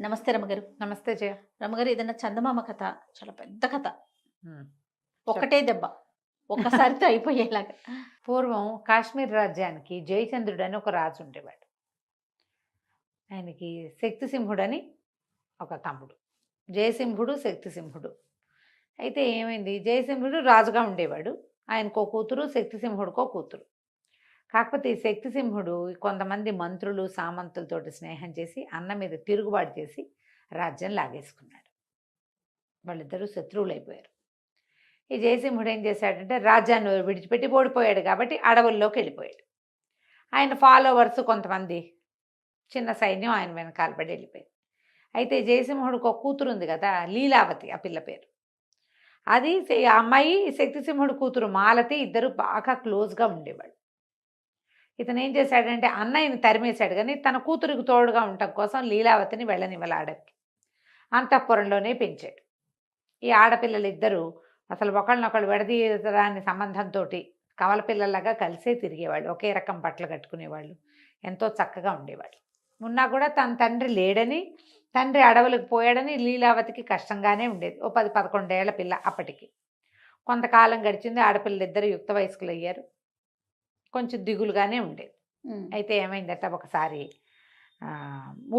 నమస్తే రమగారు. నమస్తే జయ. రమగారు, ఏదైనా చందమామ కథ చాలా పెద్ద కథ. హ్మ్. ఒక్కటే దెబ్బ. ఒక్కసారితో అయిపోయేలాగా. పూర్వం కాశ్మీర్ రాజ్యానికి జయచంద్రుడు అని ఒక రాజు ఉండేవాడు. ఆయనకి శక్తిసింహుడని ఒక తమ్ముడు. జయసింహుడు, శక్తిసింహుడు. అయితే ఏమైంది, జయసింహుడు రాజుగా ఉండేవాడు. ఆయనకో కూతురు, శక్తిసింహుడికో కూతురు. కాకపోతే ఈ శక్తిసింహుడు కొంతమంది మంత్రులు, సామంతులతోటి స్నేహం చేసి అన్న మీద తిరుగుబాటు చేసి రాజ్యం లాగేసుకున్నాడు. వాళ్ళిద్దరూ శత్రువులైపోయారు. ఈ జయసింహుడు ఏం చేశాడంటే రాజ్యాన్ని విడిచిపెట్టి ఓడిపోయాడు కాబట్టి అడవుల్లోకి వెళ్ళిపోయాడు. ఆయన ఫాలోవర్స్ కొంతమంది చిన్న సైన్యం ఆయన వెనకాల పడి వెళ్ళిపోయింది. అయితే జయసింహుడికి ఒక కూతురు ఉంది కదా, లీలావతి, ఆ పిల్ల పేరు. అది ఆ అమ్మాయి శక్తిసింహుడి కూతురు మాలతి, ఇద్దరు బాగా క్లోజ్గా ఉండేవాడు. ఇతను ఏం చేశాడంటే అన్నయ్యని తరిమేశాడు, కానీ తన కూతురికి తోడుగా ఉండటం కోసం లీలావతిని వెళ్ళనివ్వాలి ఆడకి. అంతఃపురంలోనే పెంచాడు. ఈ ఆడపిల్లలు ఇద్దరు అసలు ఒకళ్ళనొకళ్ళు విడదీయరాని సంబంధంతో కవల పిల్లలాగా కలిసే తిరిగేవాళ్ళు. ఒకే రకం బట్టలు కట్టుకునేవాళ్ళు. ఎంతో చక్కగా ఉండేవాళ్ళు. ఉన్నా కూడా తన తండ్రి లేడని, తండ్రి అడవులకు పోయాడని లీలావతికి కష్టంగానే ఉండేది. ఓ 10-11 ఏళ్ల పిల్ల అప్పటికి. కొంతకాలం గడిచింది. ఆడపిల్లలిద్దరూ యుక్త వయస్కులు అయ్యారు. కొంచెం దిగులుగానే ఉండేది. అయితే ఏమైందట, ఒకసారి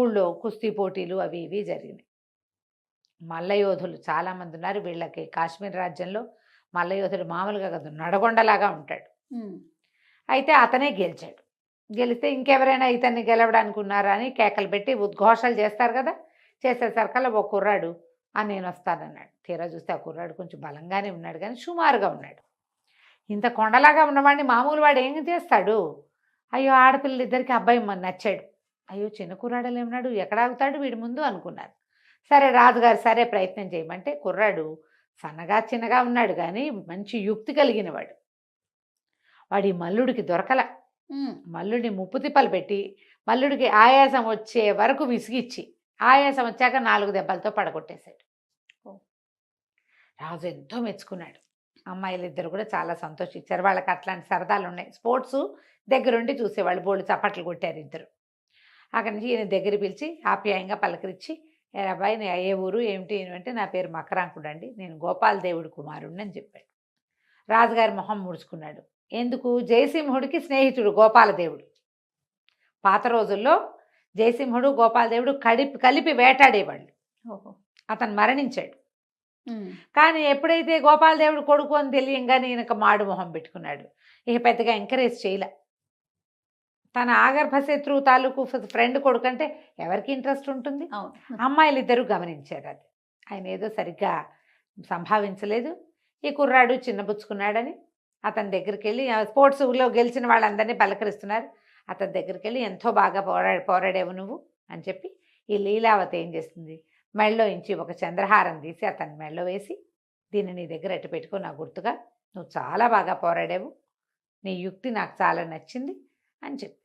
ఊళ్ళో కుస్తీ పోటీలు అవి ఇవి జరిగినాయి. మల్లయోధులు చాలామంది ఉన్నారు. వీళ్ళకి కాశ్మీర్ రాజ్యంలో మల్లయోధుడు మామూలుగా కాదు, నడగొండలాగా ఉంటాడు. అయితే అతనే గెలిచాడు. గెలిస్తే ఇంకెవరైనా ఇతన్ని గెలవడానికి ఉన్నారా అని కేకలు పెట్టి ఉద్ఘోషాలు చేస్తారు కదా. చేసేసరికల్లా ఓ కుర్రాడు నేను వస్తానన్నాడు. తీరా చూస్తే ఆ కుర్రాడు కొంచెం బలంగానే ఉన్నాడు, కానీ సుమారుగా ఉన్నాడు. ఇంత కొండలాగా ఉన్నవాడిని మామూలు వాడు ఏం చేస్తాడు? అయ్యో, ఆడపిల్లలు ఇద్దరికి అబ్బాయి నచ్చాడు. అయ్యో, చిన్న కుర్రాడలే ఉన్నాడు, ఎక్కడ ఆగుతాడు వీడి ముందు అనుకున్నారు. సరే, రాజుగారు సరే ప్రయత్నం చేయమంటే కుర్రాడు సన్నగా చిన్నగా ఉన్నాడు, కానీ మంచి యుక్తి కలిగిన వాడు. వాడి మల్లుడికి దొరకల. మల్లుడిని ముప్పు తిప్పలు పెట్టి మల్లుడికి ఆయాసం వచ్చే వరకు విసిగిచ్చి ఆయాసం వచ్చాక 4 దెబ్బలతో పడగొట్టేశాడు. రాజు ఎంతో మెచ్చుకున్నాడు. అమ్మాయిలు ఇద్దరు కూడా చాలా సంతోషించారు. వాళ్ళకి అట్లాంటి సరదాలు ఉన్నాయి. స్పోర్ట్స్ దగ్గరుండి చూసేవాళ్ళు. బోళ్ళు చప్పట్లు కొట్టారు ఇద్దరు. అక్కడి నుంచి ఈయన దగ్గర పిలిచి ఆప్యాయంగా పలకరించి, ఏ అబ్బాయి నీ ఏ ఊరు ఏమిటి అంటే, నా పేరు మకరాంకుడు అండి, నేను గోపాల దేవుడి కుమారుడిని అని చెప్పాడు. రాజుగారి మొహం ముడుచుకున్నాడు. ఎందుకు? జయసింహుడికి స్నేహితుడు గోపాలదేవుడు. పాత రోజుల్లో జయసింహుడు గోపాలదేవుడు కలిపి వేటాడేవాళ్ళు. అతను మరణించాడు. కానీ ఎప్పుడైతే గోపాలదేవుడు కొడుకు అని తెలియంగానే ఈయనక మాడు మొహం పెట్టుకున్నాడు. ఇక పెద్దగా ఎంకరేజ్ చేయలే. తన ఆగర్భ శత్రువు తాలూకు ఫ్రెండ్ కొడుకు అంటే ఎవరికి ఇంట్రెస్ట్ ఉంటుంది? అమ్మాయిలు ఇద్దరు గమనించారు అది. ఆయన ఏదో సరిగ్గా సంభావించలేదు. ఈ కుర్రాడు చిన్నబుచ్చుకున్నాడని అతని దగ్గరికి వెళ్ళి, స్పోర్ట్స్లో గెలిచిన వాళ్ళందరినీ పలకరిస్తున్నారు. అతని దగ్గరికి వెళ్ళి, ఎంతో బాగా పోరాడేవు నువ్వు అని చెప్పి ఈ లీలావతి ఏం చేస్తుంది, మెళ్ళో ఇంచి ఒక చంద్రహారం తీసి అతని మెళ్ళో వేసి, దీన్ని నీ దగ్గర ఎట్టు పెట్టుకో, నా గుర్తుగా, నువ్వు చాలా బాగా పోరాడావు, నీ యుక్తి నాకు చాలా నచ్చింది అని చెప్పి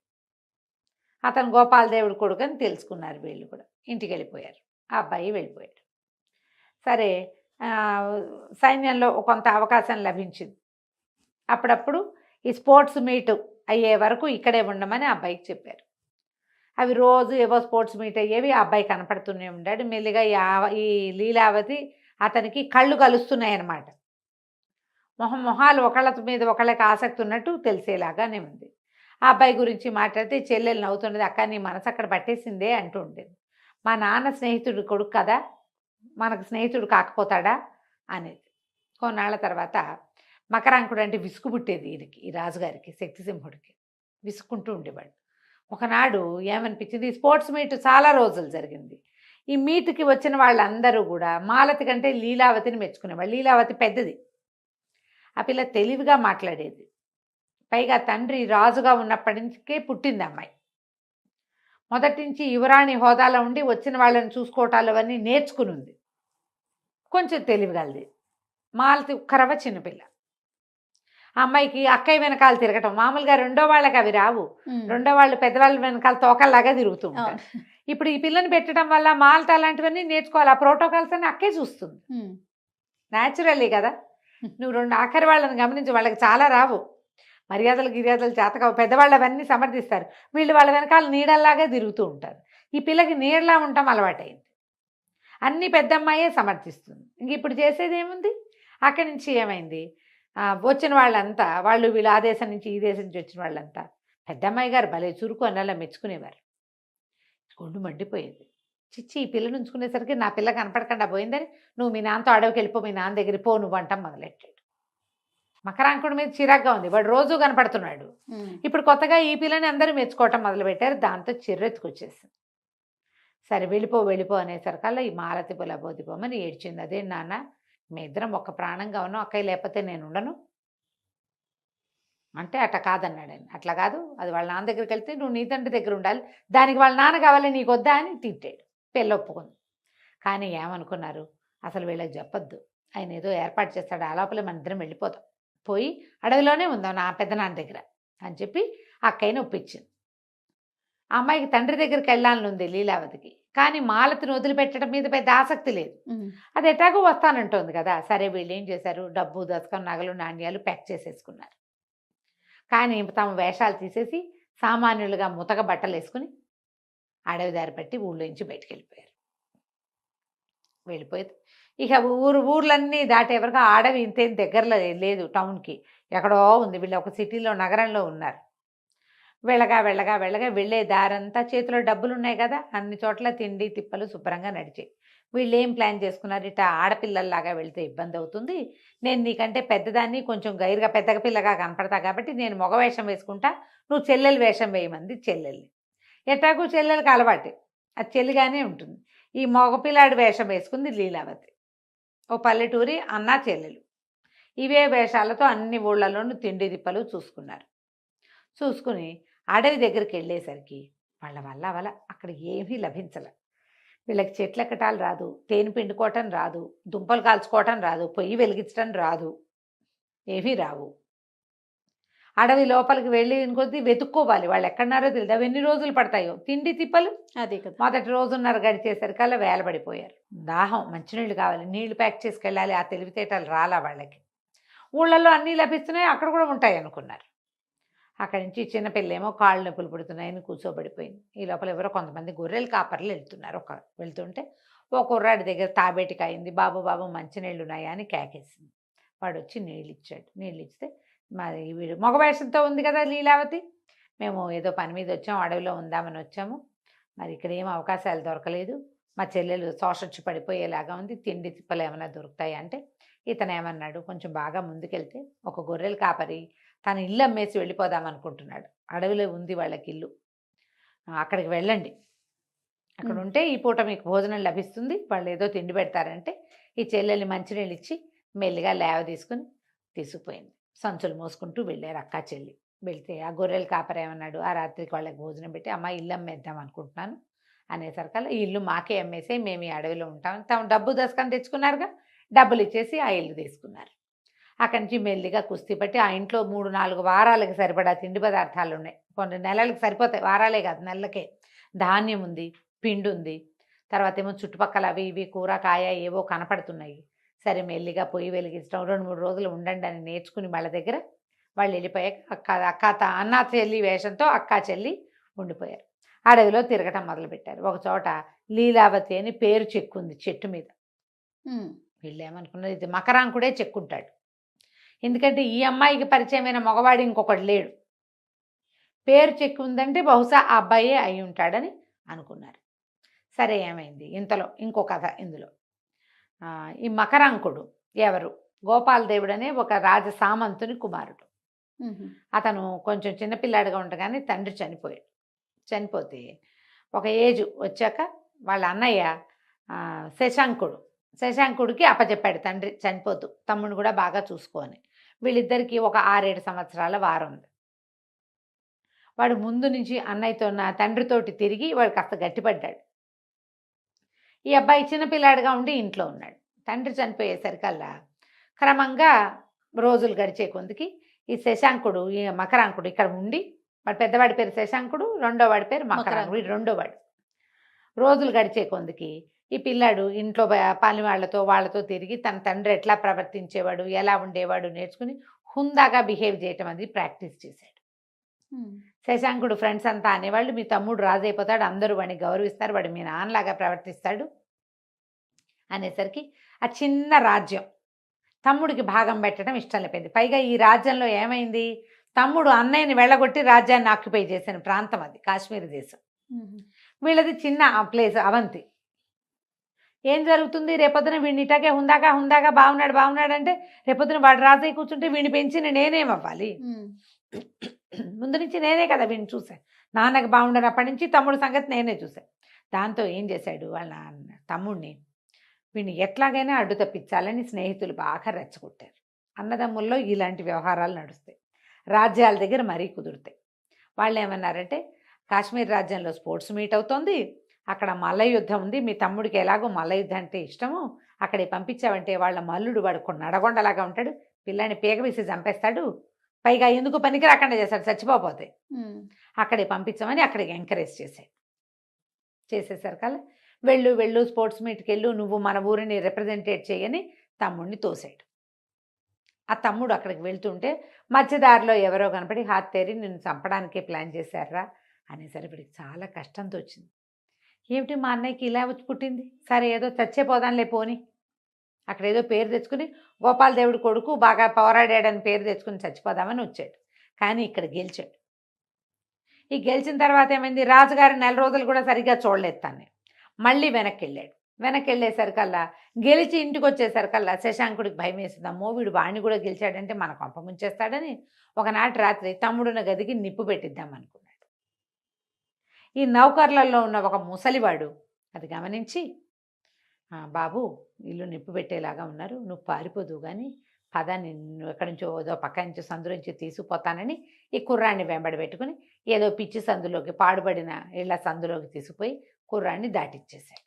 అతను గోపాలదేవుడు కొడుకు అని తెలుసుకున్నారు. వీళ్ళు కూడా ఇంటికి వెళ్ళిపోయారు. ఆ అబ్బాయి వెళ్ళిపోయాడు. సరే, సైన్యంలో కొంత అవకాశం లభించింది. అప్పుడప్పుడు ఈ స్పోర్ట్స్ మీట్ అయ్యే వరకు ఇక్కడే ఉండమని ఆ అబ్బాయికి చెప్పారు. అవి రోజు ఏవో స్పోర్ట్స్ మీట్ అయ్యేవి. ఆ అబ్బాయి కనపడుతూనే ఉన్నాడు. మెల్లిగా ఈ లీలావతి అతనికి కళ్ళు కలుస్తున్నాయన్నమాట. మొహాలు ఒకళ్ళ మీద ఒకళ్ళకి ఆసక్తి ఉన్నట్టు తెలిసేలాగానే ఉంది. ఆ అబ్బాయి గురించి మాట్లాడితే చెల్లెలు నవ్వుతున్నది. అక్క, నీ మనసు అక్కడ పట్టేసిందే అంటూ ఉండేది. మా నాన్న స్నేహితుడు కొడుకు కదా, మనకు స్నేహితుడు కాకపోతాడా అనేది. కొన్నాళ్ళ తర్వాత మకరాంకుడు అంటే విసుగు పుట్టేది ఈయనకి, ఈ రాజుగారికి, శక్తిసింహుడికి. విసుక్కుంటూ ఉండేవాడు. ఒకనాడు ఏమనిపించింది, స్పోర్ట్స్ మీట్ చాలా రోజులు జరిగింది. ఈ మీట్కి వచ్చిన వాళ్ళందరూ కూడా మాలతి కంటే లీలావతిని మెచ్చుకునేవాళ్ళు. లీలావతి పెద్దది. ఆ పిల్ల తెలివిగా మాట్లాడేది. పైగా తండ్రి రాజుగా ఉన్నప్పటి నుంచే పుట్టింది అమ్మాయి. మొదటి నుంచి యువరాణి హోదాలో ఉండి వచ్చిన వాళ్ళని చూసుకోవటాలు అవన్నీ నేర్చుకుని ఉంది. కొంచెం తెలివిగలది. మాలతి ఉక్కరవ చిన్నపిల్ల. ఆ అమ్మాయికి అక్కయ్య వెనకాల తిరగటం మామూలుగా రెండో వాళ్ళకి అవి రావు. రెండో వాళ్ళు పెద్దవాళ్ళ వెనకాల తోకల్లాగా తిరుగుతూ ఉంటారు. ఇప్పుడు ఈ పిల్లని పెట్టడం వల్ల మాలత అలాంటివన్నీ నేర్చుకోవాలి. ఆ ప్రోటోకాల్స్ అన్ని అక్కే చూస్తుంది. న్యాచురల్లీ కదా. నువ్వు ఆఖరి వాళ్ళని గమనించి, వాళ్ళకి చాలా రావు. మర్యాదలు గిర్యాదలు చేతకావు. పెద్దవాళ్ళు అవన్నీ సమర్థిస్తారు. వీళ్ళు వాళ్ళ వెనకాల నీడల్లాగా తిరుగుతూ ఉంటారు. ఈ పిల్లకి నీడలా ఉండటం అలవాటైంది. అన్ని పెద్దమ్మాయే సమర్థిస్తుంది. ఇంక ఇప్పుడు చేసేది ఏముంది? అక్కడి నుంచి ఏమైంది, వచ్చిన వాళ్ళంతా వాళ్ళు వీళ్ళు ఆ దేశం నుంచి ఈ దేశం నుంచి వచ్చిన వాళ్ళంతా పెద్దమ్మాయి గారు భలే చురుకు అని అలా మెచ్చుకునేవారు. ఒళ్ళు మండిపోయేది. చిచ్చి ఈ పిల్లని ఉంచుకునేసరికి నా పిల్ల కనపడకుండా పోయిందని నువ్వు మీ నాన్నతో అడవికి వెళ్ళిపో, మీ నాన్న దగ్గర పో నువ్వు అంటాం మొదలెట్టాడు. మకరాంకుడి మీద చిరాగ్గా ఉంది, వాడు రోజు కనపడుతున్నాడు. ఇప్పుడు కొత్తగా ఈ పిల్లని అందరూ మెచ్చుకోవటం మొదలుపెట్టారు. దాంతో చిర్రెత్తుకొచ్చేసింది. సరే వెళ్ళిపో వెళ్ళిపో అనేసరికల్లా ఈ మాలతి పొలబోదిపోమని ఏడ్చింది. అదే నాన్న మీ ఇద్దరం ఒక ప్రాణంగా ఉన్నాం, అక్కయ్య లేకపోతే నేను ఉండను అంటే అట్లా కాదన్నాడు ఆయన. అట్లా కాదు, అది వాళ్ళ నాన్న దగ్గరికి వెళ్తే నువ్వు నీ తండ్రి దగ్గర ఉండాలి, దానికి వాళ్ళ నాన్న కావాలి నీకు వద్దా అని తిట్టాడు. పెళ్ళి ఒప్పుకుంది. కానీ ఏమనుకున్నారు, అసలు వీళ్ళకి చెప్పొద్దు, ఆయన ఏదో ఏర్పాటు చేస్తాడు, ఆ లోపలే మన ఇద్దరం వెళ్ళిపోతాం, పోయి అడవిలోనే ఉందాం నా పెద్దనాన్న దగ్గర అని చెప్పి అక్కయ్యని ఒప్పించింది. ఆ అమ్మాయికి తండ్రి దగ్గరికి వెళ్ళాలని ఉంది లీలావతికి, కానీ మాలతిని వదిలిపెట్టడం మీద పెద్ద ఆసక్తి లేదు. అది ఎట్లాగో వస్తానంటోంది కదా. సరే వీళ్ళు ఏం చేశారు, డబ్బు దశకం నగలు నాణ్యాలు ప్యాక్ చేసేసుకున్నారు. కానీ తమ వేషాలు తీసేసి సామాన్యులుగా ముతక బట్టలు వేసుకుని అడవి దారి పట్టి ఊళ్ళోంచి బయటికి వెళ్ళిపోయారు. వెళ్ళిపోయింది. ఇక ఊర్లన్నీ దాటేవరకు అడవి ఇంతేం దగ్గరలో లేదు, టౌన్కి ఎక్కడో ఉంది. వీళ్ళు ఒక సిటీలో నగరంలో ఉన్నారు. వెళ్ళగా వెళ్ళగా వెళ్ళగా వెళ్ళే దారంతా చేతిలో డబ్బులు ఉన్నాయి కదా, అన్ని చోట్ల తిండి తిప్పలు శుభ్రంగా నడిచాయి. వీళ్ళు ఏం ప్లాన్ చేసుకున్నారు, ఇట్లా ఆడపిల్లల్లాగా వెళ్తే ఇబ్బంది అవుతుంది, నేను నీకంటే పెద్దదాన్ని కొంచెం గైరుగా పెద్దగా పిల్లగా కనపడతా కాబట్టి నేను మగ వేషం వేసుకుంటా, నువ్వు చెల్లెలు వేషం వేయమంది చెల్లెల్ని. ఎట్లాగూ చెల్లెలకి అలవాటే, అది చెల్లిగానే ఉంటుంది. ఈ మగపిల్లాడి వేషం వేసుకుంది లీలావతి. ఓ పల్లెటూరి అన్న చెల్లెలు ఇవే వేషాలతో అన్ని ఊళ్ళలోనూ తిండి తిప్పలు చూసుకున్నారు. చూసుకుని అడవి దగ్గరికి వెళ్ళేసరికి వాళ్ళ వల్ల అక్కడ ఏమీ లభించలే. వీళ్ళకి చెట్లు ఎక్కటాలు రాదు, తేనె పిండుకోవటం రాదు, దుంపలు కాల్చుకోవటం రాదు, పొయ్యి వెలిగించడం రాదు, ఏమీ రావు. అడవి లోపలికి వెళ్ళి కొద్దీ వెతుక్కోవాలి, వాళ్ళు ఎక్కడున్నారో తెలియదు. అవి ఎన్ని రోజులు పడతాయో తిండి తిప్పలు. అదే కదా. మొదటి రోజున్నర గడిచేసరికల్లా వేలబడిపోయారు. దాహం, మంచినీళ్ళు కావాలి, నీళ్లు ప్యాక్ చేసుకెళ్ళాలి, ఆ తెలివితేటలు రాలా వాళ్ళకి. ఊళ్ళల్లో అన్నీ లభిస్తున్నాయి, అక్కడ కూడా ఉంటాయి అనుకున్నారు. అక్కడి నుంచి చిన్నపిల్లేమో కాళ్ళు నొప్పులు పుడుతున్నాయని కూర్చోబడిపోయింది. ఈ లోపల ఎవరో కొంతమంది గొర్రెలు కాపర్లు వెళ్తున్నారు. వెళ్తుంటే ఓ కుర్రాడి దగ్గర తాబేటికి అయింది. బాబు బాబు మంచినీళ్ళు ఉన్నాయా అని కేకేసింది. వాడు వచ్చి నీళ్ళు ఇచ్చాడు. నీళ్ళు ఇస్తే మరి వీడు మగవేషంతో ఉంది కదా లీలావతి, మేము ఏదో పని మీద వచ్చాము, అడవిలో ఉందామని వచ్చాము, మరి ఇక్కడ ఏం అవకాశాలు దొరకలేదు, మా చెల్లెలు శోషొచ్చి పడిపోయేలాగా ఉంది, తిండి తిప్పలు ఏమైనా దొరుకుతాయి అంటే ఇతను ఏమన్నాడు, కొంచెం బాగా ముందుకెళ్తే ఒక గొర్రెలు కాపరి తన ఇల్లు అమ్మేసి వెళ్ళిపోదాం అనుకుంటున్నాడు. అడవిలో ఉంది వాళ్ళకి ఇల్లు, అక్కడికి వెళ్ళండి, అక్కడ ఉంటే ఈ పూట మీకు భోజనం లభిస్తుంది, వాళ్ళు ఏదో తిండి పెడతారంటే ఈ చెల్లెల్ని మంచినీళ్ళు ఇచ్చి మెల్లిగా లేవ తీసుకుపోయింది. సంచులు మోసుకుంటూ వెళ్ళారు అక్కా చెల్లి. వెళ్తే ఆ గొర్రెలు కాపరి ఏమన్నాడు, ఆ రాత్రికి వాళ్ళకి భోజనం పెట్టి అమ్మ ఇల్లు అమ్మేద్దాం అనుకుంటున్నాను అనేసరికల్లా ఈ ఇల్లు మాకే అమ్మేసే, మేము ఈ అడవిలో ఉంటాం, తమ డబ్బు దశకం తెచ్చుకున్నారుగా, డబ్బులు ఇచ్చేసి ఆ ఇల్లు తీసుకున్నారు. అక్కడి నుంచి మెల్లిగా కుస్తీ పట్టి ఆ ఇంట్లో 3-4 వారాలకు సరిపడా తిండి పదార్థాలు ఉన్నాయి. కొన్ని నెలలకు సరిపోతాయి, వారాలే కాదు నెలలకే. ధాన్యం ఉంది, పిండి ఉంది, తర్వాత ఏమో చుట్టుపక్కల అవి ఇవి కూర కాయ ఏవో కనపడుతున్నాయి. సరే మెల్లిగా పొయ్యి వెలిగించడం, 2-3 రోజులు ఉండండి అని నేర్చుకుని వాళ్ళ దగ్గర వాళ్ళు వెళ్ళిపోయాక అన్న చెల్లి వేషంతో అక్కా చెల్లి ఉండిపోయారు. అడవిలో తిరగటం మొదలుపెట్టారు. ఒక చోట లీలావతి అని పేరు చెక్కుంది చెట్టు మీద. వీళ్ళు ఏమనుకున్నారు, ఇది మకరాంకుడే చెక్కుంటాడు, ఎందుకంటే ఈ అమ్మాయికి పరిచయమైన మగవాడు ఇంకొకటి లేడు, పేరు చెక్కు ఉందంటే బహుశా ఆ అబ్బాయే అయి ఉంటాడని అనుకున్నారు. సరే ఏమైంది, ఇంతలో ఇంకో కథ ఇందులో. ఈ మకరాంకుడు ఎవరు, గోపాలదేవుడు అనే ఒక రాజ సామంతుని కుమారుడు. అతను కొంచెం చిన్నపిల్లాడిగా ఉండగానే తండ్రి చనిపోతే ఒక ఏజ్ వచ్చాక వాళ్ళ అన్నయ్య శశాంకుడికి అప్పచెప్పాడు తండ్రి చనిపోతూ, తమ్ముడు కూడా బాగా చూసుకోని. వీళ్ళిద్దరికీ ఒక 6-7 సంవత్సరాల వారం ఉంది. వాడు ముందు నుంచి అన్నయ్యతో నా తండ్రితోటి తిరిగి వాడు కాస్త గట్టిపడ్డాడు. ఈ అబ్బాయి చిన్నపిల్లాడిగా ఉండి ఇంట్లో ఉన్నాడు. తండ్రి చనిపోయేసరికల్లా క్రమంగా రోజులు గడిచే కొందికి ఈ శశాంకుడు, ఈ మకరాంకుడు ఇక్కడ ఉండి, వాడు పెద్దవాడి పేరు శశాంకుడు, రెండోవాడి పేరు మకరాంకుడు, వీడు రెండోవాడు. రోజులు గడిచే కొందికి ఈ పిల్లాడు ఇంట్లో పని వాళ్ళతో తిరిగి తన తండ్రి ఎట్లా ప్రవర్తించేవాడు, ఎలా ఉండేవాడు నేర్చుకుని హుందాగా బిహేవ్ చేయటం అది ప్రాక్టీస్ చేశాడు. శశాంకుడు ఫ్రెండ్స్ అంతా అనేవాళ్ళు, మీ తమ్ముడు రాజు అయిపోతాడు, అందరూ వాడిని గౌరవిస్తారు, వాడు మీ నాన్నలాగా ప్రవర్తిస్తాడు, అనేసరికి ఆ చిన్న రాజ్యం తమ్ముడికి భాగం పెట్టడం ఇష్టం లేకపోయింది. పైగా ఈ రాజ్యంలో ఏమైంది, తమ్ముడు అన్నయ్యని వెళ్ళగొట్టి రాజ్యాన్ని ఆక్యుపై చేసిన ప్రాంతం అది కాశ్మీర్ దేశం. వీళ్ళది చిన్న ప్లేస్ అవంతి. ఏం జరుగుతుంది, రేపొద్దున వీడిని ఇటాకే హుందాగా బాగున్నాడు అంటే రేపొద్దున వాడు రాజయ్య కూర్చుంటే వీడిని పెంచిన నేనేమవ్వాలి? ముందు నుంచి నేనే కదా వీడిని చూశాను. నాన్నకి బాగుండనప్పటి నుంచి తమ్ముడు సంగతి నేనే చూశాను. దాంతో ఏం చేశాడు, వాళ్ళ తమ్ముడిని వీడిని ఎట్లాగైనా అడ్డు తప్పించాలని స్నేహితులు బాగా రెచ్చగొట్టారు. అన్నదమ్ముల్లో ఇలాంటి వ్యవహారాలు నడుస్తాయి, రాజ్యాల దగ్గర మరీ కుదురుతాయి. వాళ్ళు ఏమన్నారంటే, కాశ్మీర్ రాజ్యంలో స్పోర్ట్స్ మీట్ అవుతోంది, అక్కడ మల్ల యుద్ధం ఉంది, మీ తమ్ముడికి ఎలాగో మల్ల యుద్ధం అంటే ఇష్టము, అక్కడికి పంపించావంటే వాళ్ళ మల్లుడు వాడు నడగొండలాగా ఉంటాడు, పిల్లాన్ని పీక వేసి చంపేస్తాడు, పైగా ఎందుకు పనికి రాకుండా చేస్తాడు, చచ్చిపోతే అక్కడికి పంపించామని అక్కడికి ఎంకరేజ్ చేసేసరికల్లా వెళ్ళు స్పోర్ట్స్ మీట్కి వెళ్ళు, నువ్వు మన ఊరిని రిప్రజెంటేట్ చేయని తమ్ముడిని తోసాడు. ఆ తమ్ముడు అక్కడికి వెళ్తుంటే మధ్యదారిలో ఎవరో కనపడి హాత్తేరి నిన్ను చంపడానికే ప్లాన్ చేశారా అనేసరికి వీడికి చాలా కష్టంతో వచ్చింది. ఏమిటి మా అన్నయ్యకి ఇలా వచ్చి పుట్టింది, సరే ఏదో చచ్చేపోదాంలే పోని, అక్కడ ఏదో పేరు తెచ్చుకుని గోపాలదేవుడి కొడుకు బాగా పోరాడాడని పేరు తెచ్చుకుని చచ్చిపోదామని వచ్చాడు. కానీ ఇక్కడ గెలిచాడు. ఈ గెలిచిన తర్వాత ఏమైంది, రాజుగారి 4 రోజులు కూడా సరిగ్గా చూడలేదు తాను. మళ్ళీ వెనక్కి వెళ్ళేసరికల్లా గెలిచి ఇంటికి వచ్చేసరికల్లా శశాంకుడికి భయం వేసింది. అమ్మో వీడు వాడిని కూడా గెలిచాడంటే మన కొంప ముంచేస్తాడని ఒకనాటి రాత్రి తమ్ముడున్న గదికి నిప్పు పెట్టిద్దాం అనుకున్నాడు. ఈ నౌకర్లలో ఉన్న ఒక ముసలివాడు అది గమనించి, బాబు ఇల్లు నిప్పు పెట్టేలాగా ఉన్నారు, నువ్వు పారిపోదు కానీ పద, నిన్ను ఎక్కడి నుంచో ఏదో పక్క నుంచి సందు నుంచి తీసుకుపోతానని ఈ కుర్రాన్ని వెంబడి పెట్టుకుని ఏదో పిచ్చి సందులోకి, పాడుబడిన ఇళ్ల సందులోకి తీసుకుపోయి కుర్రాన్ని దాటిచ్చేశాడు.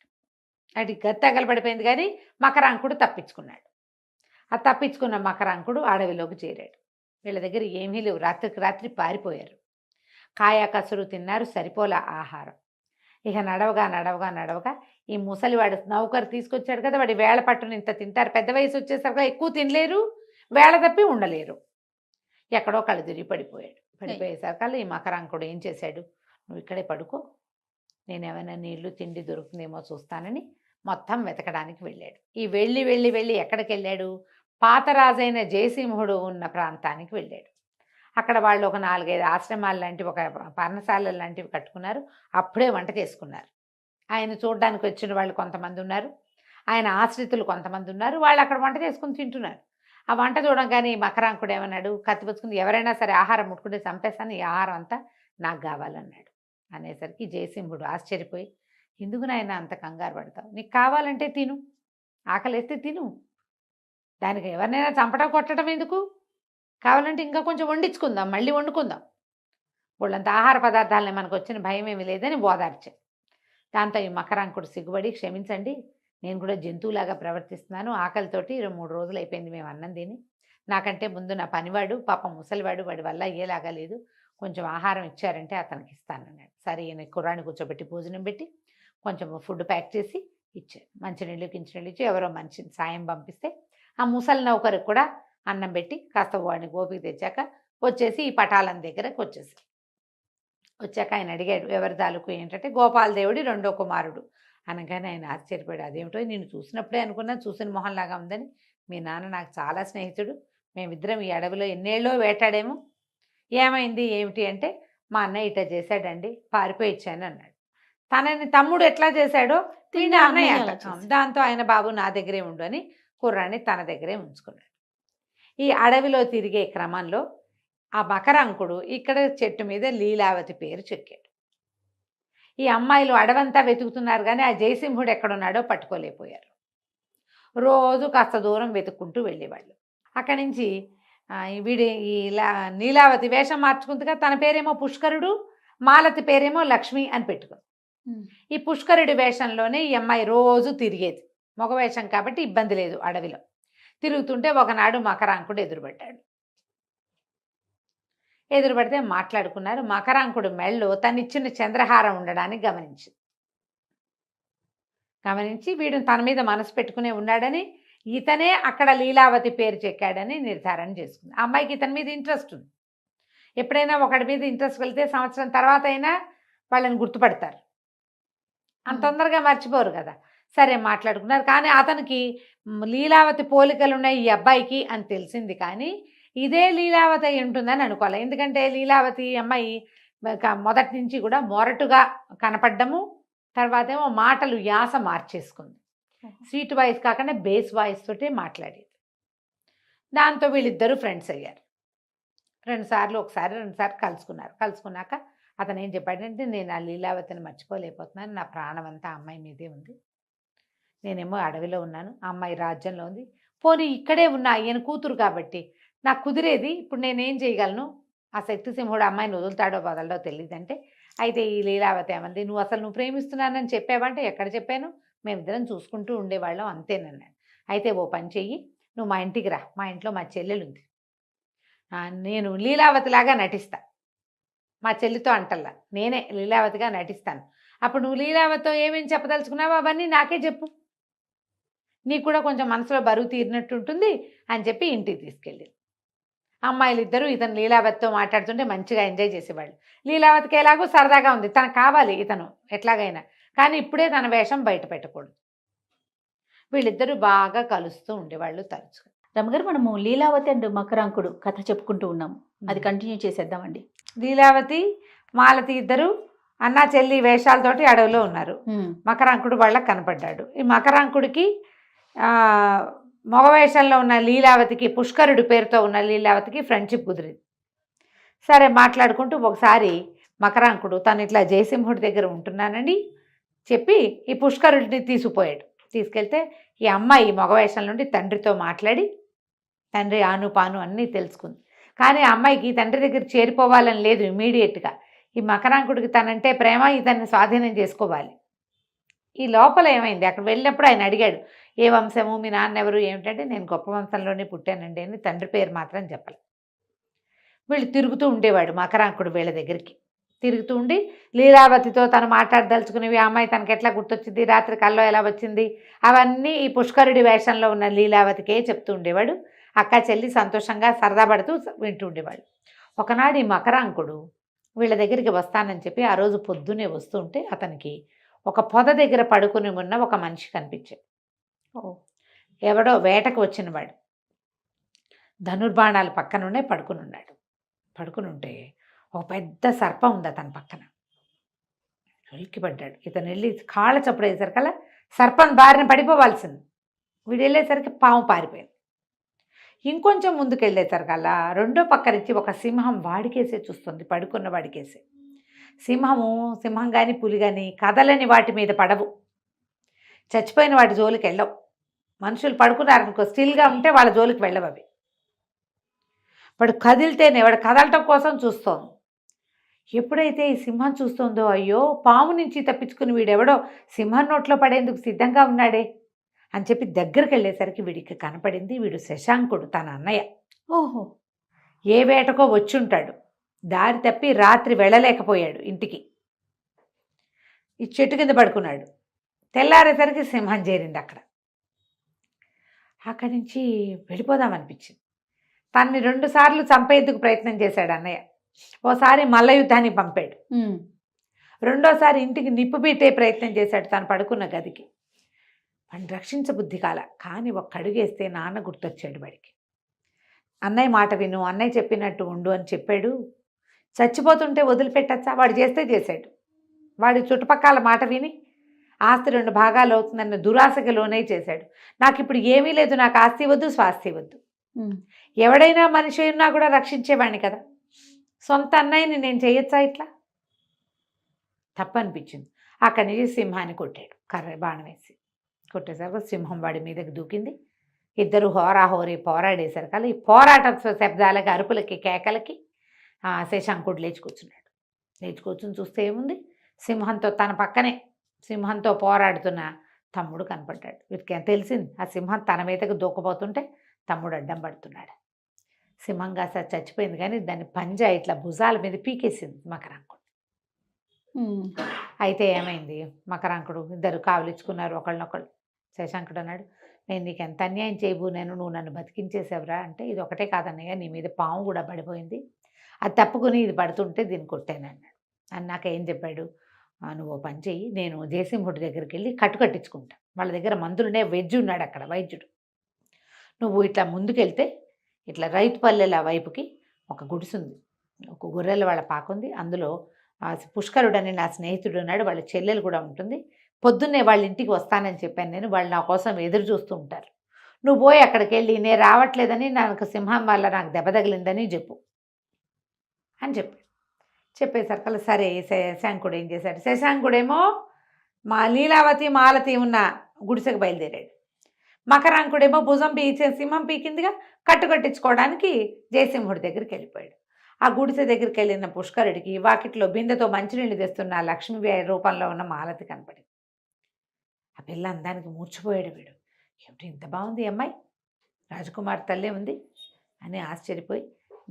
అది తగలబడిపోయింది కానీ మకరాంకుడు తప్పించుకున్నాడు. ఆ తప్పించుకున్న మకరాంకుడు అడవిలోకి చేరాడు. వీళ్ళ దగ్గర ఏమీ లేవు, రాత్రికి రాత్రి పారిపోయారు. కాయా కసురు తిన్నారు, సరిపోలా ఆహారం. ఇక నడవగా ఈ ముసలివాడు నౌకరు తీసుకొచ్చాడు కదా, వాడి వేళ పట్టును ఇంత తింటారు, పెద్ద వయసు వచ్చేసరికి ఎక్కువ తినలేరు, వేళ తప్పి ఉండలేరు. ఎక్కడో కళ్ళు తిరిగి పడిపోయేసరికల్లా ఈ మకరాంకుడు ఏం చేశాడు, నువ్వు ఇక్కడే పడుకో, నేను ఏమైనా నీళ్లు తిండి దొరుకుతుందేమో చూస్తానని మొత్తం వెతకడానికి వెళ్ళాడు. ఈ వెళ్ళి ఎక్కడికి వెళ్ళాడు, పాతరాజైన జయసింహుడు ఉన్న ప్రాంతానికి వెళ్ళాడు. అక్కడ వాళ్ళు ఒక 4-5 ఆశ్రమాలు లాంటివి, ఒక పర్ణశాలలు లాంటివి కట్టుకున్నారు. అప్పుడే వంట చేసుకున్నారు. ఆయన చూడడానికి వచ్చిన వాళ్ళు కొంతమంది ఉన్నారు, ఆయన ఆశ్రితులు కొంతమంది ఉన్నారు. వాళ్ళు అక్కడ వంట చేసుకుని తింటున్నారు. ఆ వంట చూడంగానే మకరాంకుడు ఏమన్నాడు, కత్తి పుచ్చుకుని ఎవరైనా సరే ఆహారం ముట్టుకుంటే చంపేస్తాను, ఈ ఆహారం అంతా నాకు కావాలన్నాడు. అనేసరికి జయసింహుడు ఆశ్చర్యపోయి, ఎందుకు నాయన అంత కంగారు పడతావు, నీకు కావాలంటే తిను, ఆకలిస్తే తిను, దానికి ఎవరినైనా చంపడం కొట్టడం ఎందుకు, కావాలంటే ఇంకా కొంచెం వండించుకుందాం, మళ్ళీ వండుకుందాం, వాళ్ళంత ఆహార పదార్థాలని మనకు వచ్చిన భయం ఏమీ లేదని ఓదార్చాడు. దాంతో ఈ మకరాంకుడు సిగ్గుపడి, క్షమించండి, నేను కూడా జంతువులాగా ప్రవర్తిస్తున్నాను, ఆకలితోటి 3 రోజులు అయిపోయింది మేము అన్నం తిని, నాకంటే ముందు నా పనివాడు పాపం ముసలివాడు, వాడి వల్ల అయ్యేలాగా లేదు, కొంచెం ఆహారం ఇచ్చారంటే అతనికి ఇస్తానన్నాడు. సరే ఈయన కుర్రాన్ని కూర్చోబెట్టి భోజనం పెట్టి కొంచెం ఫుడ్ ప్యాక్ చేసి ఇచ్చారు. మంచినీళ్ళు ఇచ్చి ఎవరో మనిషి సాయం పంపిస్తే ఆ ముసలి నౌకరికి కూడా అన్నం పెట్టి కాస్త వాడిని గోపికి తెచ్చాక వచ్చేసి ఈ పటాలం దగ్గరకు వచ్చాక ఆయన అడిగాడు, ఎవరి తాలూకు ఏంటంటే గోపాలదేవుడి 2వ కుమారుడు అనగానే ఆయన ఆశ్చర్యపోయాడు. అదేమిటో నేను చూసినప్పుడే అనుకున్నా, చూసిన మొహంలాగా ఉందని, మీ నాన్న నాకు చాలా స్నేహితుడు, మేమిద్దరం ఈ అడవిలో ఎన్నేళ్ళో వేటాడేమో, ఏమైంది ఏమిటి అంటే మా అన్నయ్య ఇట్లా చేశాడండి, పారిపోయి ఇచ్చాను అన్నాడు. తనని తమ్ముడు ఎట్లా చేశాడో తిండి అన్నయ్య. దాంతో ఆయన బాబు నా దగ్గరే ఉండు అని కుర్రాన్ని తన దగ్గరే ఉంచుకున్నాడు. ఈ అడవిలో తిరిగే క్రమంలో ఆ మకరాంకుడు ఇక్కడ చెట్టు మీద లీలావతి పేరు చెక్కాడు. ఈ అమ్మాయిలు అడవంతా వెతుకుతున్నారు కానీ ఆ జయసింహుడు ఎక్కడున్నాడో పట్టుకోలేకపోయారు. రోజు కాస్త దూరం వెతుక్కుంటూ వెళ్ళేవాళ్ళు. అక్కడి నుంచి వీడి నీలావతి వేషం మార్చుకుందిగా, తన పేరేమో పుష్కరుడు, మాలతి పేరేమో లక్ష్మి అని పెట్టుకుంది. ఈ పుష్కరుడి వేషంలోనే ఈ అమ్మాయి రోజు తిరిగేది, మగ వేషం కాబట్టి ఇబ్బంది లేదు. అడవిలో తిరుగుతుంటే ఒకనాడు మకరాంకుడు ఎదురుపడితే మాట్లాడుకున్నారు. మకరాంకుడు మెళ్ళో తనిచ్చిన చంద్రహారం ఉండడానికి గమనించి వీడు తన మీద మనసు పెట్టుకునే ఉన్నాడని, ఇతనే అక్కడ లీలావతి పేరు చెక్కాడని నిర్ధారణ చేసుకుంది. ఆ అమ్మాయికి ఇతని మీద ఇంట్రెస్ట్ ఉంది. ఎప్పుడైనా ఒకటి మీద ఇంట్రెస్ట్ వెళ్తే సంవత్సరం తర్వాత అయినా వాళ్ళని గుర్తుపడతారు, అంత తొందరగా మర్చిపోరు కదా. సరే మాట్లాడుకున్నారు. కానీ అతనికి లీలావతి పోలికలు ఉన్నాయి ఈ అబ్బాయికి అని తెలిసింది. కానీ ఇదే లీలావతి అయి ఉంటుందని అనుకోవాలి. ఎందుకంటే లీలావతి అమ్మాయి మొదటి నుంచి కూడా మొరటుగా కనపడ్డము, తర్వాత ఏమో మాటలు యాస మార్చేసుకుంది. స్వీట్ వాయిస్ కాకుండా బేస్ వాయిస్ తోటే మాట్లాడేది. దాంతో వీళ్ళిద్దరూ ఫ్రెండ్స్ అయ్యారు. 2 సార్లు ఒకసారి 2 సార్లు కలుసుకున్నారు. కలుసుకున్నాక అతను ఏం చెప్పాడంటే, నేను ఆ లీలావతిని మర్చిపోలేకపోతున్నాను, నా ప్రాణం అంతా అమ్మాయి మీదే ఉంది, నేనేమో అడవిలో ఉన్నాను, ఆ అమ్మాయి రాజ్యంలో ఉంది, పోనీ ఇక్కడే ఉన్నా ఈయన కూతురు కాబట్టి నాకు కుదిరేది, ఇప్పుడు నేనేం చేయగలను, ఆ శక్తిసింహుడు అమ్మాయిని వదులుతాడో వదలడో తెలియదంటే, అయితే ఈ లీలావతి ఏమంది, నువ్వు ప్రేమిస్తున్నానని చెప్పావంటే, ఎక్కడ చెప్పాను, మేమిద్దరం చూసుకుంటూ ఉండేవాళ్ళం అంతేనన్నాడు. అయితే ఓ పని చెయ్యి, నువ్వు మా ఇంటికి రా, మా ఇంట్లో మా చెల్లెలు ఉంది, నేను లీలావతిలాగా నటిస్తా, మా చెల్లితో అంటల్లా నేనే లీలావతిగా నటిస్తాను, అప్పుడు నువ్వు లీలావతితో ఏమేమి చెప్పదలుచుకున్నావో అవన్నీ నాకే చెప్పు, నీకు కూడా కొంచెం మనసులో బరువు తీరినట్టు ఉంటుంది అని చెప్పి ఇంటికి తీసుకెళ్ళింది. అమ్మాయిలు ఇద్దరు ఇతను లీలావతితో మాట్లాడుతుంటే మంచిగా ఎంజాయ్ చేసేవాళ్ళు. లీలావతికి ఎలాగో సరదాగా ఉంది, తనకు కావాలి ఇతను ఎట్లాగైనా, కానీ ఇప్పుడే తన వేషం బయట పెట్టకూడదు. వీళ్ళిద్దరూ బాగా కలుస్తూ ఉండేవాళ్ళు తరచుగా. రమగారు, మనము లీలావతి అండ్ మకరాంకుడు కథ చెప్పుకుంటూ ఉన్నాము, అది కంటిన్యూ చేసేద్దామండి. లీలావతి మాలతి ఇద్దరు అన్నా చెల్లి వేషాలతోటి అడవిలో ఉన్నారు. మకరాంకుడు వాళ్ళకి కనపడ్డాడు. ఈ మకరాంకుడికి మగ వేషంలో ఉన్న లీలావతికి, పుష్కరుడి పేరుతో ఉన్న లీలావతికి ఫ్రెండ్షిప్ కుదిరింది. సరే మాట్లాడుకుంటూ ఒకసారి మకరాంకుడు తను ఇట్లా జయసింహుడి దగ్గర ఉంటున్నానని చెప్పి ఈ పుష్కరుడిని తీసుకుపోయాడు. తీసుకెళ్తే ఈ అమ్మాయి మగ వేషం నుండి తండ్రితో మాట్లాడి తండ్రి ఆను పాను అన్నీ తెలుసుకుంది. కానీ ఆ అమ్మాయికి తండ్రి దగ్గర చేరిపోవాలని లేదు ఇమీడియట్గా. ఈ మకరాంకుడికి తనంటే ప్రేమ, ఇతన్ని స్వాధీనం చేసుకోవాలి. ఈ లోపల ఏమైంది, అక్కడ వెళ్ళినప్పుడు ఆయన అడిగాడు, ఏ వంశము, మీ నాన్న ఎవరు, ఏమిటంటే నేను గొప్ప వంశంలోనే పుట్టానండి అని, తండ్రి పేరు మాత్రం చెప్పాలి. వీళ్ళు తిరుగుతూ ఉండేవాడు మకరాంకుడు వీళ్ళ దగ్గరికి. తిరుగుతూ ఉండి లీలావతితో తను మాట్లాడదలుచుకునేవి, ఆ అమ్మాయి తనకు ఎట్లా గుర్తొచ్చింది, రాత్రి కల్లో ఎలా వచ్చింది, అవన్నీ ఈ పుష్కరుడి వేషంలో ఉన్న లీలావతికే చెప్తూ ఉండేవాడు. అక్క చెల్లి సంతోషంగా సరదా పడుతూ వింటూ ఉండేవాడు. ఒకనాడు ఈ మకరాంకుడు వీళ్ళ దగ్గరికి వస్తానని చెప్పి ఆ రోజు పొద్దునే వస్తూ ఉంటే అతనికి ఒక పొద దగ్గర పడుకుని ఉన్న ఒక మనిషి కనిపించాడు. ఎవడో వేటకు వచ్చినవాడు, ధనుర్బాణాలు పక్కనుండే పడుకుని ఉన్నాడు. పడుకుని ఉంటే ఒక పెద్ద సర్పం ఉంది అతని పక్కన. ఉలిక్కిపడ్డాడు. ఇతను వెళ్ళి కాళ్ళ చప్పుడు వేసరికల్లా సర్పం బారిన పడిపోవాల్సింది. వీడు వెళ్ళేసరికి పాము పారిపోయింది. ఇంకొంచెం ముందుకు వెళ్ళేసరికల్లా రెండో పక్క నుంచి ఒక సింహం వాడికేసే చూస్తుంది, పడుకున్న వాడికేసే. సింహం కానీ పులి కానీ కదలని వాటి మీద పడవు, చచ్చిపోయిన వాటి జోలికి వెళ్ళవు. మనుషులు పడుకున్నారనుకో, స్టిల్గా ఉంటే వాళ్ళ జోలికి వెళ్ళవు అవి. వాడు కదిలితేనే, వాడు కదలటం కోసం చూస్తోంది. ఎప్పుడైతే ఈ సింహం చూస్తుందో, అయ్యో పాము నుంచి తప్పించుకుని వీడెవడో సింహం నోట్లో పడేందుకు సిద్ధంగా ఉన్నాడే అని చెప్పి దగ్గరికి వెళ్ళేసరికి వీడికి కనపడింది, వీడు శశాంకుడు, తన అన్నయ్య. ఓహో, ఏ వేటకో వచ్చుంటాడు, దారి తప్పి రాత్రి వెళ్ళలేకపోయాడు ఇంటికి, ఈ చెట్టు కింద పడుకున్నాడు. తెల్లారేసరికి సింహం చేరింది అక్కడ. అక్కడి నుంచి వెళ్ళిపోదామనిపించింది. తన్ని 2 సార్లు చంపేందుకు ప్రయత్నం చేశాడు అన్నయ్య. ఓసారి మల్ల యుద్ధానికి పంపాడు, రెండోసారి ఇంటికి నిప్పు పెట్టే ప్రయత్నం చేశాడు తను పడుకున్న గదికి. వాడిని రక్షించబుద్ధి కాల. కానీ ఒక్క అడుగేస్తే నాన్న గుర్తొచ్చాడు వాడికి. అన్నయ్య మాట విను, అన్నయ్య చెప్పినట్టు ఉండు అని చెప్పాడు. చచ్చిపోతుంటే వదిలిపెట్టచ్చా, వాడు చేస్తే చేశాడు. వాడి చుట్టుపక్కల మాట విని ఆస్తి 2 భాగాలు అవుతుందన్న దురాశకి లోనే చేశాడు. నాకు ఇప్పుడు ఏమీ లేదు, నాకు ఆస్తి వద్దు, స్వాస్తి వద్దు. ఎవడైనా మనిషి ఉన్నా కూడా రక్షించేవాడిని కదా, సొంత అన్నయ్యని నేను చేయొచ్చా ఇట్లా? తప్పనిపించింది. అక్కడి నుంచి సింహాన్ని కొట్టాడు, కర్ర బాణం వేసి. కొట్టేసరికి సింహం వాడి మీదకి దూకింది. ఇద్దరు హోరాహోరీ పోరాడేశారు. కానీ ఈ పోరాట శబ్దాలకి, అరుపులకి, కేకలకి శశాంకుడు లేచి కూర్చున్నాడు. లేచి కూర్చుని చూస్తే ఏముంది, సింహంతో తన పక్కనే సింహంతో పోరాడుతున్న తమ్ముడు కనపడ్డాడు. వీటికి తెలిసింది ఆ సింహం తన మీదకి దూకపోతుంటే తమ్ముడు అడ్డం పడుతున్నాడు. సింహం కాస్త చచ్చిపోయింది, కానీ దాన్ని పంజా ఇట్లా భుజాల మీద పీకేసింది మకరాంకుడు. అయితే ఏమైంది, మకరాంకుడు ఇద్దరు కావలించుకున్నారు ఒకళ్ళనొకళ్ళు. శశాంకుడు అన్నాడు, నేను నీకు ఎంత అన్యాయం చేయబోనాను, నువ్వు నన్ను బతికించేసావురా అంటే, ఇది ఒకటే కాదన్నయ్య, నీ మీద పాము కూడా పడిపోయింది, అది తప్పుకుని ఇది పడుతుంటే దీన్ని కొట్టాను అన్నాడు. అన్నాక ఏం చెప్పాడు, నువ్వు ఓ పని చెయ్యి, నేను జయసింహుడి దగ్గరికి వెళ్ళి కట్టు కట్టించుకుంటా, వాళ్ళ దగ్గర మందులునే వెజ్ ఉన్నాడు అక్కడ వైద్యుడు. నువ్వు ఇట్లా ముందుకెళ్తే ఇట్లా రైతుపల్లెల వైపుకి ఒక గుడిసుంది, ఒక గొర్రెల వాళ్ళ పాకుంది, అందులో పుష్కరుడని నా స్నేహితుడు ఉన్నాడు, వాళ్ళ చెల్లెలు కూడా ఉంటుంది. పొద్దున్నే వాళ్ళ ఇంటికి వస్తానని చెప్పాను నేను, వాళ్ళు నా కోసం ఎదురు చూస్తూ ఉంటారు. నువ్వు పోయి అక్కడికి వెళ్ళి నేను రావట్లేదని, నాకు సింహం వల్ల నాకు దెబ్బ తగిలిందని చెప్పు అని చెప్పేసరికల్లా సరే శశాంకుడు ఏం చేశాడు, శశాంకుడేమో మా లీలావతి మాలతి ఉన్న గుడిసెకు బయలుదేరాడు. మకరాంకుడేమో భుజం సింహం పీకిందిగా, కట్టించుకోవడానికి జయసింహుడి దగ్గరికి వెళ్ళిపోయాడు. ఆ గుడిసె దగ్గరికి వెళ్ళిన పుష్కరుడికి వాకిట్లో బిందెతో మంచినీళ్ళు తెస్తున్న లక్ష్మీ రూపంలో ఉన్న మాలతి కనపడింది. ఆ పిల్ల అందానికి మూర్చిపోయాడు వీడు. ఏమిటి ఇంత బాగుంది అమ్మాయి, రాజకుమార్ తల్లే ఉంది అని ఆశ్చర్యపోయి,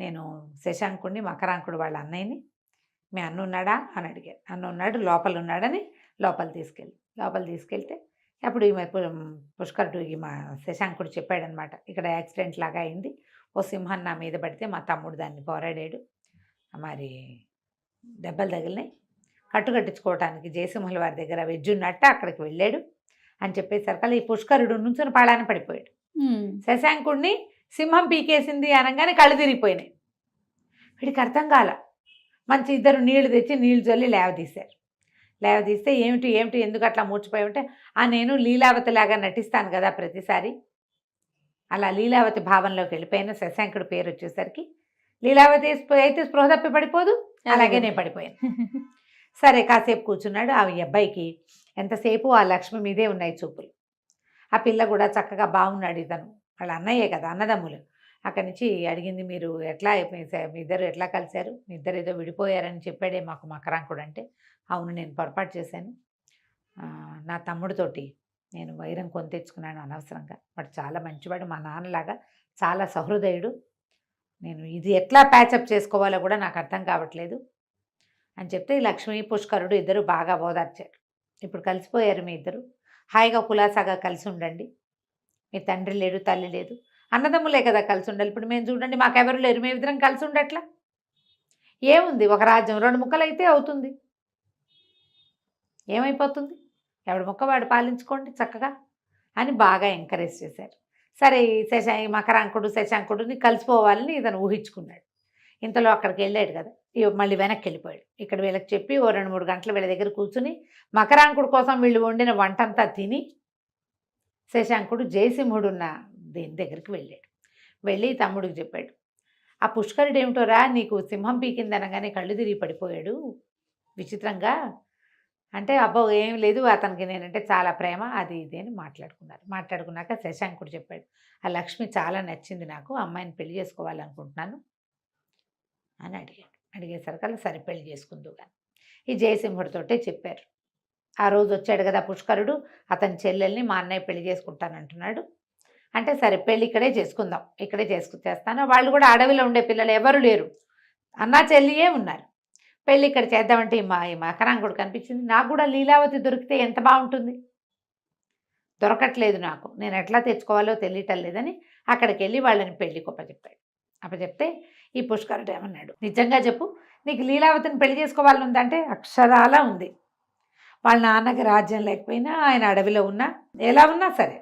నేను శశాంకుడిని, మకరాంకుడు వాళ్ళ అన్నయ్యని, మీ అన్న ఉన్నాడా అని అడిగారు. అన్న ఉన్నాడు, లోపల ఉన్నాడని లోపల తీసుకెళ్తే అప్పుడు ఈమె పుష్కరుడు మా శశాంకుడు చెప్పాడనమాట, ఇక్కడ యాక్సిడెంట్ లాగా అయింది, ఓ సింహం నా మీద పడితే మా తమ్ముడు దాన్ని పోరాడాడు, మరి దెబ్బలు తగిలినాయి, కట్టించుకోవటానికి జయసింహుల వారి దగ్గర వెజ్జున్నట్ట అక్కడికి వెళ్ళాడు అని చెప్పేసరికల్లా ఈ పుష్కరుడు నుంచుని పాడాన పడిపోయాడు. శశాంకుడిని సింహం పీకేసింది అనగానే కళ్ళు తిరిగిపోయినాయి. వీడికి అర్థం కాల. మంచి ఇద్దరు నీళ్లు తెచ్చి నీళ్లు చల్లి లేవదీస్తే ఏమిటి ఎందుకు అట్లా మూర్చిపోయి ఉంటే, నేను లీలావతి లాగా నటిస్తాను కదా ప్రతిసారి, అలా లీలావతి భావంలోకి వెళ్ళిపోయిన శశాంకుడి పేరు వచ్చేసరికి లీలావతి అయితే స్పృహ తప్పి పడిపోదు, అలాగే నేను పడిపోయాను. సరే కాసేపు కూర్చున్నాడు. ఆ అబ్బాయికి ఎంతసేపు ఆ లక్ష్మి మీదే ఉన్నాయి చూపులు. ఆ పిల్ల కూడా చక్కగా బాగున్నాడు, ఇతను వాళ్ళ అన్నయ్యే కదా, అన్నదమ్ములు. అక్కడి నుంచి అడిగింది, మీరు ఎట్లా మీ ఇద్దరు ఎట్లా కలిశారు, మీ ఇద్దరు ఏదో విడిపోయారని చెప్పాడే మాకు మకరాంకుడు అంటే, అవును నేను పొరపాటు చేశాను, నా తమ్ముడితోటి నేను వైరం కొని తెచ్చుకున్నాను అనవసరంగా, వాడు చాలా మంచివాడు, మా నాన్నలాగా చాలా సహృదయుడు, నేను ఇది ఎట్లా ప్యాచప్ చేసుకోవాలో కూడా నాకు అర్థం కావట్లేదు అని చెప్తే, లక్ష్మి పుష్కరుడు ఇద్దరు బాగా ఓదార్చారు. ఇప్పుడు కలిసిపోయారు మీ ఇద్దరు, హాయిగా కులాసాగా కలిసి ఉండండి, మీ తండ్రి లేడు తల్లి లేదు, అన్నదమ్ములే కదా కలిసి ఉండాలి. ఇప్పుడు మేము చూడండి మాకెవరు లేరు, మేము ఇద్దరం కలిసి ఉండట్లా, ఏముంది ఒక రాజ్యం 2 ముక్కలు అయితే అవుతుంది, ఏమైపోతుంది, ఎవడి ముక్క వాడు పాలించుకోండి చక్కగా అని బాగా ఎంకరేజ్ చేశారు. సరే ఈ మకరాంకుడు శశాంకుడిని కలిసిపోవాలని ఇతను ఊహించుకున్నాడు. ఇంతలో అక్కడికి వెళ్ళాడు కదా, మళ్ళీ వెనక్కి వెళ్ళిపోయాడు. ఇక్కడ వీళ్ళకి చెప్పి ఓ 2-3 గంటలు వీళ్ళ దగ్గర కూర్చుని మకరాంకుడు కోసం వీళ్ళు వండిన వంటంతా తిని శశాంకుడు జయసింహుడున్న దీని దగ్గరికి వెళ్ళి తమ్ముడికి చెప్పాడు, ఆ పుష్కరుడు ఏమిటోరా నీకు సింహం పీకింది అనగానే కళ్ళు తిరిగి పడిపోయాడు విచిత్రంగా అంటే, అబ్బో ఏం లేదు, అతనికి నేనంటే చాలా ప్రేమ, అది ఇది అని మాట్లాడుకున్నాక శశాంకుడు చెప్పాడు, ఆ లక్ష్మి చాలా నచ్చింది నాకు, అమ్మాయిని పెళ్లి చేసుకోవాలనుకుంటున్నాను అని అడిగేసరికల్లా సరే పెళ్లి చేసుకుందు కానీ ఈ జయసింహుడితోటే చెప్పారు. ఆ రోజు వచ్చాడు కదా పుష్కరుడు, అతని చెల్లెల్ని మా అన్నయ్య పెళ్లి చేసుకుంటానంటున్నాడు అంటే, సరే పెళ్ళి ఇక్కడే చేసుకుందాం, ఇక్కడే చేస్తాను, వాళ్ళు కూడా అడవిలో ఉండే పిల్లలు ఎవరు లేరు, అన్నా చెల్లియే ఉన్నారు, పెళ్ళి ఇక్కడ చేద్దామంటే ఈ మకరాంకుడు కనిపించింది, నాకు కూడా లీలావతి దొరికితే ఎంత బాగుంటుంది, దొరకట్లేదు నాకు, నేను ఎట్లా తెచ్చుకోవాలో తెలియటం లేదని అక్కడికి వెళ్ళి వాళ్ళని పెళ్లి అప్పచెప్తే ఈ పుష్కరుడు ఏమన్నాడు, నిజంగా చెప్పు నీకు లీలావతిని పెళ్లి చేసుకోవాలని ఉందంటే అక్షరాలా ఉంది, వాళ్ళ నాన్నకి రాజ్యం లేకపోయినా ఆయన అడవిలో ఉన్నా ఎలా ఉన్నా సరే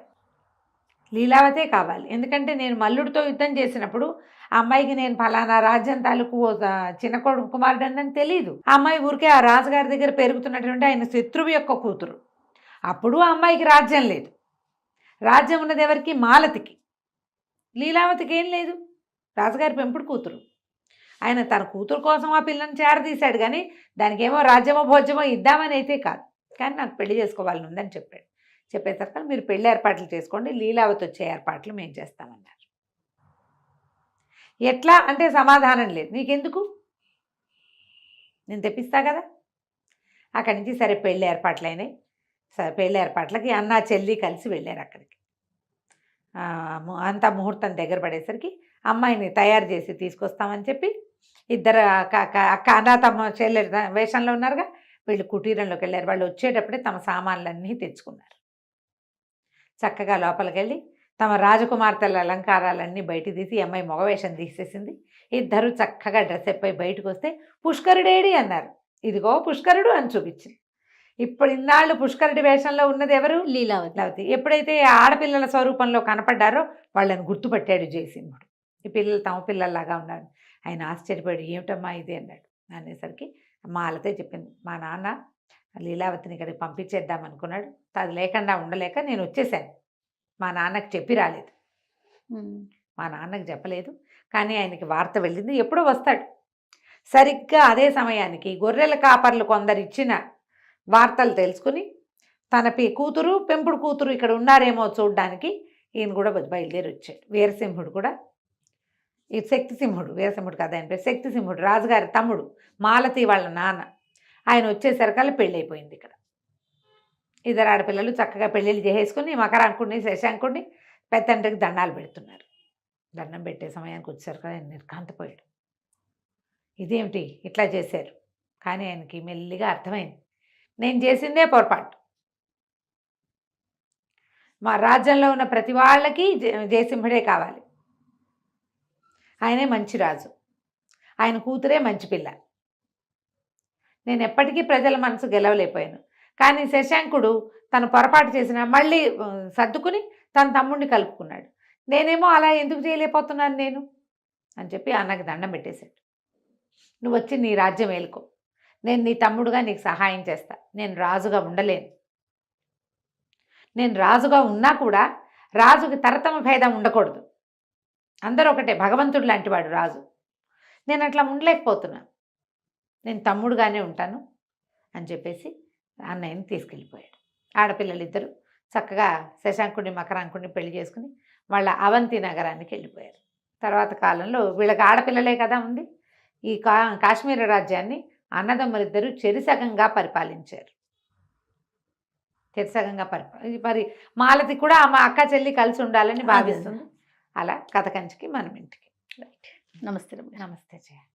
లీలావతే కావాలి, ఎందుకంటే నేను మల్లుడితో యుద్ధం చేసినప్పుడు ఆ అమ్మాయికి నేను ఫలానా రాజ్యం తాలూకు చిన్న కొడుకు కుమారుడు అని తెలియదు, ఆ అమ్మాయి ఊరికే ఆ రాజుగారి దగ్గర పెరుగుతున్నటువంటి ఆయన శత్రువు యొక్క కూతురు, అప్పుడు ఆ అమ్మాయికి రాజ్యం లేదు, రాజ్యం ఉన్నది ఎవరికి, మాలతికి, లీలావతికి ఏం లేదు, రాజుగారి పెంపుడు కూతురు, ఆయన తన కూతురు కోసం ఆ పిల్లని చేరదీశాడు కానీ దానికేమో రాజ్యమో భోజ్యమో ఇద్దామని అయితే కాదు, కానీ నాకు పెళ్లి చేసుకోవాలని ఉందని చెప్పేసరికి మీరు పెళ్లి ఏర్పాట్లు చేసుకోండి, లీలావతి వచ్చే ఏర్పాట్లు మేము చేస్తామన్నారు. ఎట్లా అంటే సమాధానం లేదు, నీకెందుకు నేను తెప్పిస్తా కదా. అక్కడి నుంచి సరే పెళ్లి ఏర్పాట్లయినాయి. సరే పెళ్లి ఏర్పాట్లకి అన్న చెల్లి కలిసి వెళ్ళారు అక్కడికి. అంతా ముహూర్తం దగ్గర పడేసరికి అమ్మాయిని తయారు చేసి తీసుకొస్తామని చెప్పి ఇద్దరు అక్క అన్న తమ చెల్లె వేషంలో ఉన్నారుగా, వీళ్ళు కుటీరంలోకి వెళ్ళారు. వాళ్ళు వచ్చేటప్పుడే తమ సామాన్లన్నీ తెచ్చుకున్నారు. చక్కగా లోపలికి వెళ్ళి తమ రాజకుమార్తెల అలంకారాలన్నీ బయట తీసి అమ్మాయి మగవేషం తీసేసింది. ఇద్దరు చక్కగా డ్రెస్ అయిపోయి బయటకు వస్తే పుష్కరుడేడి అన్నారు. ఇదిగో పుష్కరుడు అని చూపించింది. ఇప్పుడు ఇన్నాళ్ళు పుష్కరుడి వేషంలో ఉన్నది ఎవరు? లీలావతి. లీలావతి. ఎప్పుడైతే ఆడపిల్లల స్వరూపంలో కనపడ్డారో వాళ్ళని గుర్తుపట్టాడు జయసింహుడు. ఈ పిల్లలు తమ పిల్లల్లాగా ఉన్నారు. ఆయన ఆశ్చర్యపోయాడు, ఏమిటమ్మా ఇది అన్నాడు. అనేసరికి మాలతే చెప్పింది, మా నాన్న లీలావతిని ఇక్కడికి పంపించేద్దాం అనుకున్నాడు, అది లేకుండా ఉండలేక నేను వచ్చేసాను. మా నాన్నకి చెప్పి రాలేదు, మా నాన్నకి చెప్పలేదు, కానీ ఆయనకి వార్త వెళ్ళింది, ఎప్పుడో వస్తాడు. సరిగ్గా అదే సమయానికి గొర్రెల కాపర్లు కొందరు ఇచ్చిన వార్తలు తెలుసుకుని తన కూతురు పెంపుడు కూతురు ఇక్కడ ఉన్నారేమో చూడడానికి ఈయన కూడా బయలుదేరి వచ్చాడు. వీరసింహుడు కూడా, ఈ శక్తిసింహుడు, వీరసింహుడు కదా ఆయన పేరు, శక్తిసింహుడు రాజుగారి తమ్ముడు, మాలతి వాళ్ళ నాన్న. ఆయన వచ్చేసరికల్లా పెళ్ళి అయిపోయింది. ఇక్కడ ఇద్దరు ఆడపిల్లలు చక్కగా పెళ్ళిళ్ళు చేసేసుకుని మకరాంకుడిని శశాంకుడిని పెద్దండ్రికి దండాలు పెడుతున్నారు. దండం పెట్టే సమయానికి వచ్చేసరికి ఆయన నిర్ఘాంతపోయాడు, ఇదేమిటి ఇట్లా చేశారు. కానీ ఆయనకి మెల్లిగా అర్థమైంది, నేను చేసిందే పొరపాటు. మా రాజ్యంలో ఉన్న ప్రతి వాళ్ళకి జయసింహుడే కావాలి. ఆయనే మంచి రాజు, ఆయన కూతురే మంచి పిల్ల. నేను ఎప్పటికీ ప్రజల మనసు గెలవలేకపోయాను. కానీ శశాంకుడు తను పొరపాటు చేసిన మళ్ళీ సర్దుకుని తన తమ్ముడిని కలుపుకున్నాడు. నేనేమో అలా ఎందుకు చేయలేకపోతున్నాను నేను అని చెప్పి అన్నకి దండం పెట్టేశాడు. నువ్వు వచ్చి నీ రాజ్యం ఏలుకో, నేను నీ తమ్ముడుగా నీకు సహాయం చేస్తా. నేను రాజుగా ఉండలేను. నేను రాజుగా ఉన్నా కూడా రాజుకి తరతమ భేదం ఉండకూడదు. అందరూ ఒకటే, భగవంతుడు లాంటివాడు రాజు. నేను అట్లా ఉండలేకపోతున్నా, నేను తమ్ముడుగానే ఉంటాను అని చెప్పేసి అన్నయ్యని తీసుకెళ్ళిపోయాడు. ఆడపిల్లలిద్దరూ చక్కగా శశాంకుడిని మకరాంకుడిని పెళ్లి చేసుకుని వాళ్ళ అవంతి నగరానికి వెళ్ళిపోయారు. తర్వాత కాలంలో వీళ్ళకి ఆడపిల్లలే కదా ఉంది. ఈ కాశ్మీర రాజ్యాన్ని అన్నదమ్ములిద్దరూ చెరిసగంగా పరిపాలించారు. చెరిసగంగా మరి మాలతి కూడా మా అక్క చెల్లి కలిసి ఉండాలని భావిస్తుంది. అలా కథ కంచికి మనం ఇంటికి. నమస్తే. నమస్తే జయ.